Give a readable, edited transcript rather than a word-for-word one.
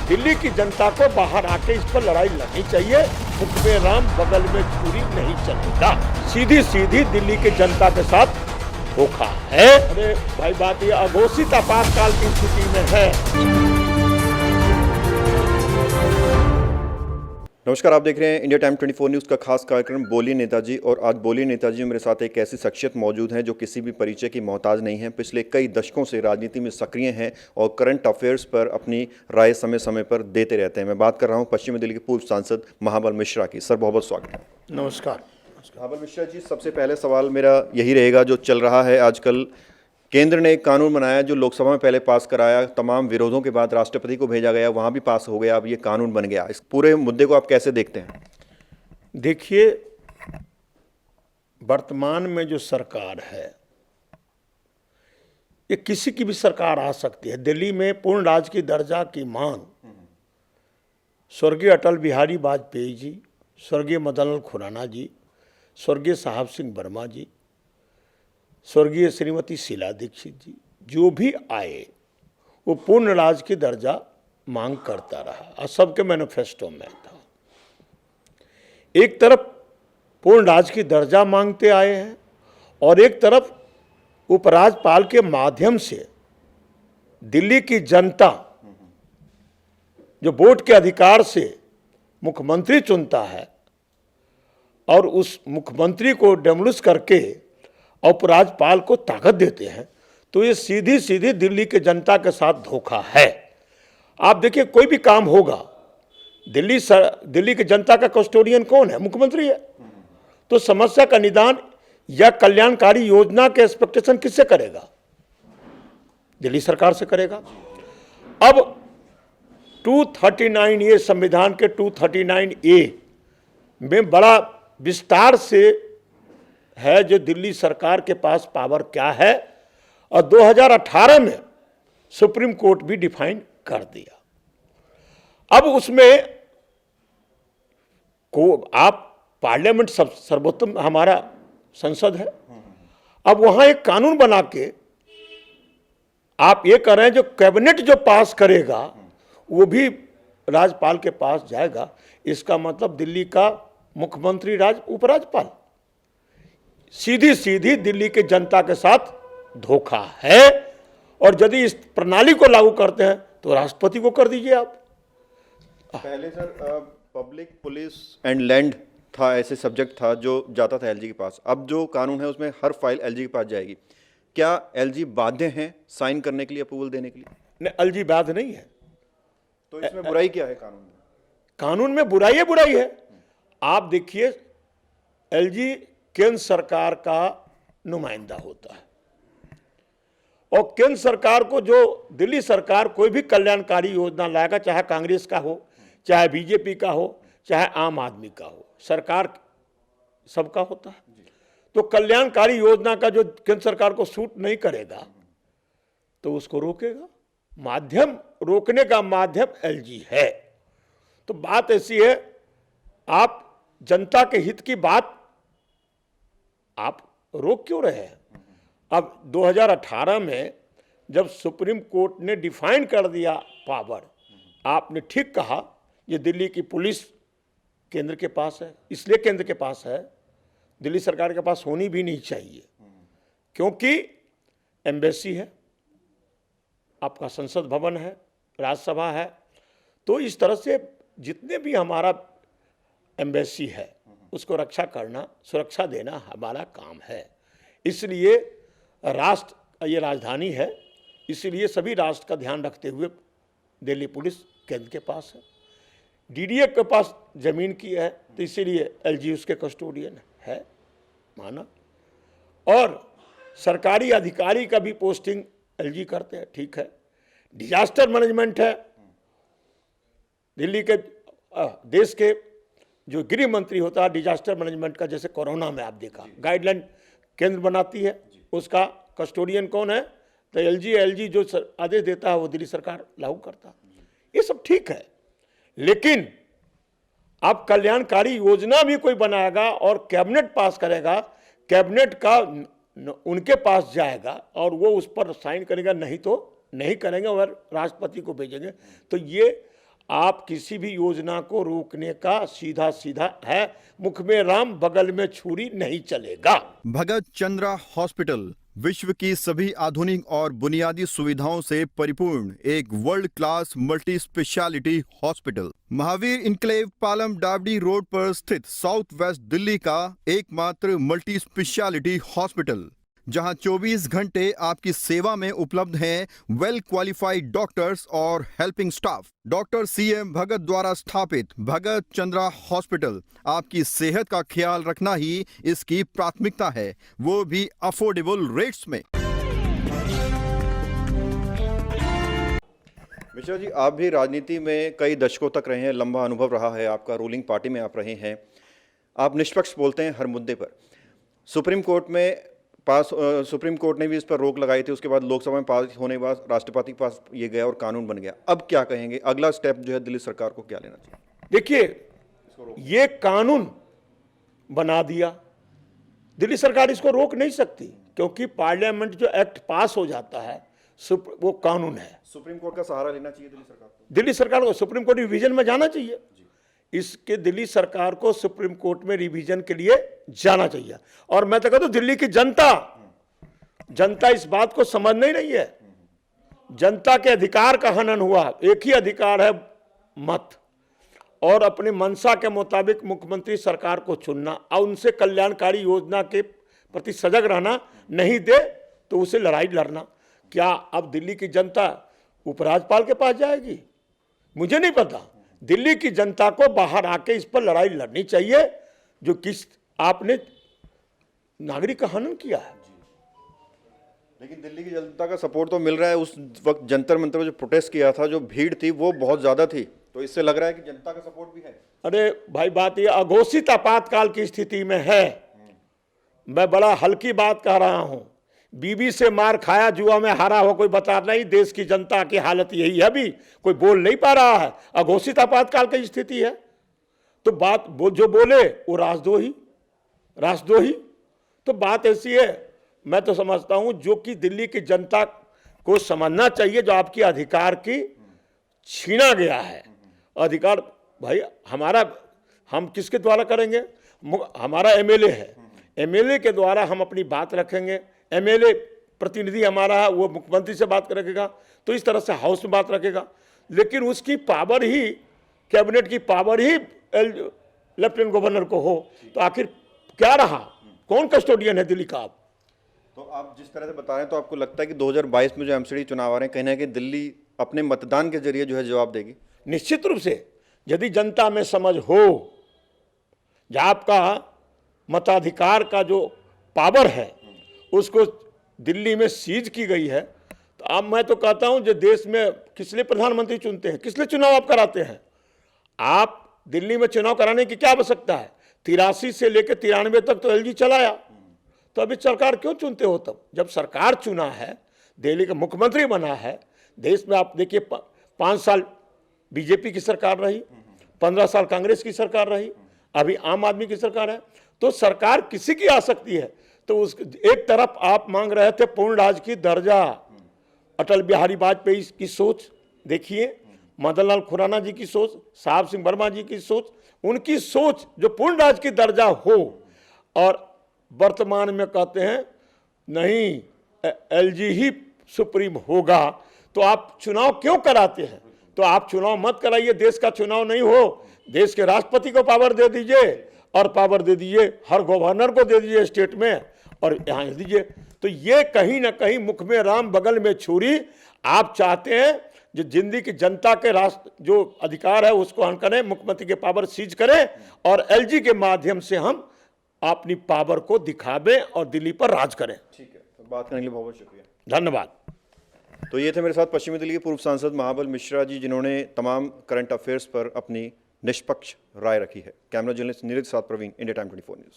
दिल्ली की जनता को बाहर आके इस पर लड़ाई लड़नी चाहिए। मुख में राम बगल में छुरी नहीं चलेगा। सीधी सीधी दिल्ली की जनता के साथ धोखा है। अरे भाई बात ये अघोषित आपातकाल की स्थिति में है। नमस्कार, आप देख रहे हैं इंडिया टाइम 24 न्यूज़ का खास कार्यक्रम बोलिए नेताजी। और आज बोलिए नेताजी में मेरे साथ एक ऐसी शख्सियत मौजूद हैं जो किसी भी परिचय की मोहताज नहीं है। पिछले कई दशकों से राजनीति में सक्रिय हैं और करंट अफेयर्स पर अपनी राय समय समय पर देते रहते हैं। मैं बात कर रहा हूं पश्चिमी दिल्ली के पूर्व सांसद महाबल मिश्रा की। सर, बहुत बहुत स्वागत है। नमस्कार। महाबल मिश्रा जी, सबसे पहले सवाल मेरा यही रहेगा, जो चल रहा है आजकल, केंद्र ने एक कानून बनाया जो लोकसभा में पहले पास कराया, तमाम विरोधों के बाद राष्ट्रपति को भेजा गया, वहां भी पास हो गया, अब ये कानून बन गया। इस पूरे मुद्दे को आप कैसे देखते हैं? देखिए, वर्तमान में जो सरकार है, ये किसी की भी सरकार आ सकती है। दिल्ली में पूर्ण राज्य की दर्जा की मांग स्वर्गीय अटल बिहारी वाजपेयी जी, स्वर्गीय मदन लाल खुराना जी, स्वर्गीय साहब सिंह वर्मा जी, स्वर्गीय श्रीमती शीला दीक्षित जी, जो भी आए वो पूर्ण राज्य की दर्जा मांग करता रहा और सबके मैनिफेस्टो में था। एक तरफ पूर्ण राज्य की दर्जा मांगते आए हैं और एक तरफ उपराज्यपाल के माध्यम से दिल्ली की जनता जो वोट के अधिकार से मुख्यमंत्री चुनता है और उस मुख्यमंत्री को डेमोलिश करके उपराज्यपाल को ताकत देते हैं, तो ये सीधी सीधी दिल्ली के जनता के साथ धोखा है। आप देखिए, कोई भी काम होगा, दिल्ली की जनता का कस्टोडियन कौन है? मुख्यमंत्री है। तो समस्या का निदान या कल्याणकारी योजना के एक्सपेक्टेशन किससे करेगा? दिल्ली सरकार से करेगा। अब 239A, संविधान के 239A में बड़ा विस्तार से है जो दिल्ली सरकार के पास पावर क्या है, और 2018 में सुप्रीम कोर्ट भी डिफाइन कर दिया। अब उसमें को आप पार्लियामेंट सर्वोत्तम हमारा संसद है। अब वहां एक कानून बना के आप ये कर रहे हैं जो कैबिनेट जो पास करेगा वो भी राज्यपाल के पास जाएगा। इसका मतलब दिल्ली का मुख्यमंत्री उपराज्यपाल सीधी सीधी दिल्ली के जनता के साथ धोखा है। और यदि इस प्रणाली को लागू करते हैं तो राष्ट्रपति को कर दीजिए आप। पहले sir public police and land था, ऐसे सब्जेक्ट था जो जाता था एलजी के पास। अब जो कानून है उसमें हर फाइल एलजी के पास जाएगी। क्या एलजी बाध्य हैं साइन करने के लिए, अप्रूवल देने के लिए? नहीं, एलजी बाध्य नहीं है। तो इसमें बुराई क्या है कानून में? कानून में बुराई है। आप देखिए, एलजी केंद्र सरकार का नुमाइंदा होता है और केंद्र सरकार को जो दिल्ली सरकार कोई भी कल्याणकारी योजना लाएगा, चाहे कांग्रेस का हो, चाहे बीजेपी का हो, चाहे आम आदमी का हो, सरकार सबका होता है। तो कल्याणकारी योजना का जो केंद्र सरकार को सूट नहीं करेगा तो उसको रोकेगा। माध्यम रोकने का माध्यम एलजी है। तो बात ऐसी है, आप जनता के हित की बात आप रोक क्यों रहे हैं? अब 2018 में जब सुप्रीम कोर्ट ने डिफाइन कर दिया पावर, आपने ठीक कहा, ये दिल्ली की पुलिस केंद्र के पास है, इसलिए केंद्र के पास है, दिल्ली सरकार के पास होनी भी नहीं चाहिए, क्योंकि एम्बेसी है, आपका संसद भवन है, राज्यसभा है। तो इस तरह से जितने भी हमारा एम्बेसी है उसको रक्षा करना, सुरक्षा देना हमारा काम है। इसलिए राष्ट्र ये राजधानी है, इसलिए सभी राष्ट्र का ध्यान रखते हुए दिल्ली पुलिस केंद्र के पास है। डीडीए के पास जमीन की है, तो इसीलिए एलजी उसके कस्टोडियन है, माना। और सरकारी अधिकारी का भी पोस्टिंग एलजी करते हैं, ठीक है। डिजास्टर मैनेजमेंट है, दिल्ली के देश के जो गृह मंत्री होता है डिजास्टर मैनेजमेंट का, जैसे कोरोना में आप देखा, गाइडलाइन केंद्र बनाती है, उसका कस्टोडियन कौन है? तो एलजी जो आदेश देता है वो दिल्ली सरकार लागू करता है। ये सब ठीक है, लेकिन अब कल्याणकारी योजना भी कोई बनाएगा और कैबिनेट पास करेगा, कैबिनेट का उनके पास जाएगा और वो उस पर साइन करेगा, नहीं तो नहीं करेंगे और राष्ट्रपति को भेजेंगे। तो ये आप किसी भी योजना को रोकने का सीधा सीधा है, मुख में राम बगल में छुरी नहीं चलेगा। भगत चंद्रा हॉस्पिटल विश्व की सभी आधुनिक और बुनियादी सुविधाओं से परिपूर्ण एक world class multi speciality hospital Mahavir enclave Palam डावडी रोड पर स्थित साउथ वेस्ट दिल्ली का एकमात्र मल्टी स्पेशलिटी हॉस्पिटल, जहां 24 घंटे आपकी सेवा में उपलब्ध हैं वेल क्वालिफाइड डॉक्टर्स और हेल्पिंग स्टाफ। डॉक्टर CM भगत द्वारा स्थापित भगत चंद्रा हॉस्पिटल आपकी सेहत का ख्याल रखना ही इसकी प्राथमिकता है, वो भी अफोर्डेबल रेट्स में। मिश्रा जी, आप भी राजनीति में कई दशकों तक रहे हैं, लंबा अनुभव रहा है आपका, रूलिंग पार्टी में आप रहे हैं, आप निष्पक्ष बोलते हैं हर मुद्दे पर। सुप्रीम कोर्ट ने भी इस पर रोक लगाई थी, उसके बाद लोकसभा में पास होने के बाद राष्ट्रपति के पास ये गया और कानून बन गया। अब क्या कहेंगे, अगला स्टेप जो है दिल्ली सरकार को क्या लेना चाहिए? देखिए, ये कानून बना दिया, दिल्ली सरकार इसको रोक नहीं सकती, क्योंकि पार्लियामेंट जो एक्ट पास हो जाता है वो कानून है। सुप्रीम कोर्ट का सहारा लेना चाहिए दिल्ली सरकार को? दिल्ली सरकार को सुप्रीम कोर्ट रिवीजन में जाना चाहिए, इसके दिल्ली सरकार को सुप्रीम कोर्ट में रिवीजन के लिए जाना चाहिए। और मैं तो कहता हूं दिल्ली की जनता इस बात को समझ नहीं रही है। जनता के अधिकार का हनन हुआ, एक ही अधिकार है मत, और अपनी मंशा के मुताबिक मुख्यमंत्री सरकार को चुनना और उनसे कल्याणकारी योजना के प्रति सजग रहना, नहीं दे तो उसे लड़ाई लड़ना। क्या अब दिल्ली की जनता उपराज्यपाल के पास जाएगी? मुझे नहीं पता। दिल्ली की जनता को बाहर आके इस पर लड़ाई लड़नी चाहिए, जो किस आपने नागरिक का हनन किया है। लेकिन दिल्ली की जनता का सपोर्ट तो मिल रहा है। उस वक्त जंतर मंतर में जो प्रोटेस्ट किया था, जो भीड़ थी वो बहुत ज्यादा थी, तो इससे लग रहा है कि जनता का सपोर्ट भी है। अरे भाई, बात ये अघोषित आपातकाल की स्थिति में है। मैं बड़ा हल्की बात कह रहा हूं, बीबी से मार खाया जुआ में हारा हो कोई बता नहीं, देश की जनता की हालत यही है। अभी कोई बोल नहीं पा रहा है, अघोषित आपातकाल की स्थिति है, तो बात जो बोले वो राजद्रोही। तो बात ऐसी है, मैं तो समझता हूं जो कि दिल्ली की जनता को समझना चाहिए, जो आपकी अधिकार की छीना गया है अधिकार। भाई हम किसके द्वारा करेंगे? हमारा MLA है, MLA के द्वारा हम अपनी बात रखेंगे। MLA प्रतिनिधि हमारा है, वो मुख्यमंत्री से बात करेगा, तो इस तरह से हाउस में बात रखेगा। लेकिन उसकी पावर ही, कैबिनेट की पावर ही लेफ्टिनेंट गवर्नर को हो, तो आखिर क्या रहा? कौन कस्टोडियन है दिल्ली का? आप तो आप जिस तरह से बता रहे हैं, तो आपको लगता है कि 2022 में जो MCD चुनाव आ रहे हैं, कहीं ना कहीं दिल्ली अपने मतदान के जरिए जो है जवाब देगी? निश्चित रूप से, यदि जनता में समझ हो, जब आपका मताधिकार का जो पावर है उसको दिल्ली में सीज की गई है, तो अब मैं तो कहता हूं, जो देश में किस लिए प्रधानमंत्री चुनते हैं, किस लिए चुनाव आप कराते हैं? आप दिल्ली में चुनाव कराने की क्या आवश्यकता है? 83 से लेकर 93 तक तो LG चलाया, तो अभी सरकार क्यों चुनते हो? तब जब सरकार चुना है, दिल्ली का मुख्यमंत्री बना है, देश में आप देखिए 5 साल बीजेपी की सरकार रही, 15 साल कांग्रेस की सरकार रही, अभी आम आदमी की सरकार है। तो सरकार किसी की आ सकती है। तो उस एक तरफ आप मांग रहे थे पूर्ण राज्य की दर्जा, अटल बिहारी वाजपेयी की सोच देखिए, मदन लाल खुराना जी की सोच, साहब सिंह वर्मा जी की सोच, उनकी सोच जो पूर्ण राज्य की दर्जा हो, और वर्तमान में कहते हैं नहीं LG ही सुप्रीम होगा। तो आप चुनाव क्यों कराते हैं? तो आप चुनाव मत कराइए, देश का चुनाव नहीं हो, देश के राष्ट्रपति को पावर दे दीजिए, और पावर दे दीजिए हर गवर्नर को दे दीजिए स्टेट में, और यहाँ दीजिए। तो ये कहीं ना कहीं मुख में राम बगल में छुरी। आप चाहते हैं जो जिंदगी की जनता के राष्ट्र जो अधिकार है उसको हन करें, मुख्यमंत्री के पावर सीज करें, और LG के माध्यम से हम अपनी पावर को दिखावें और दिल्ली पर राज करें। ठीक है, तो बात करने के लिए बहुत बहुत शुक्रिया, धन्यवाद। तो ये थे मेरे साथ पश्चिमी दिल्ली के पूर्व सांसद महाबल मिश्रा जी, जिन्होंने तमाम करंट अफेयर्स पर अपनी निष्पक्ष राय रखी है। कैमरा जर्नलिस्ट नीरज साथ प्रवीण, इंडिया टाइम 24 न्यूज़।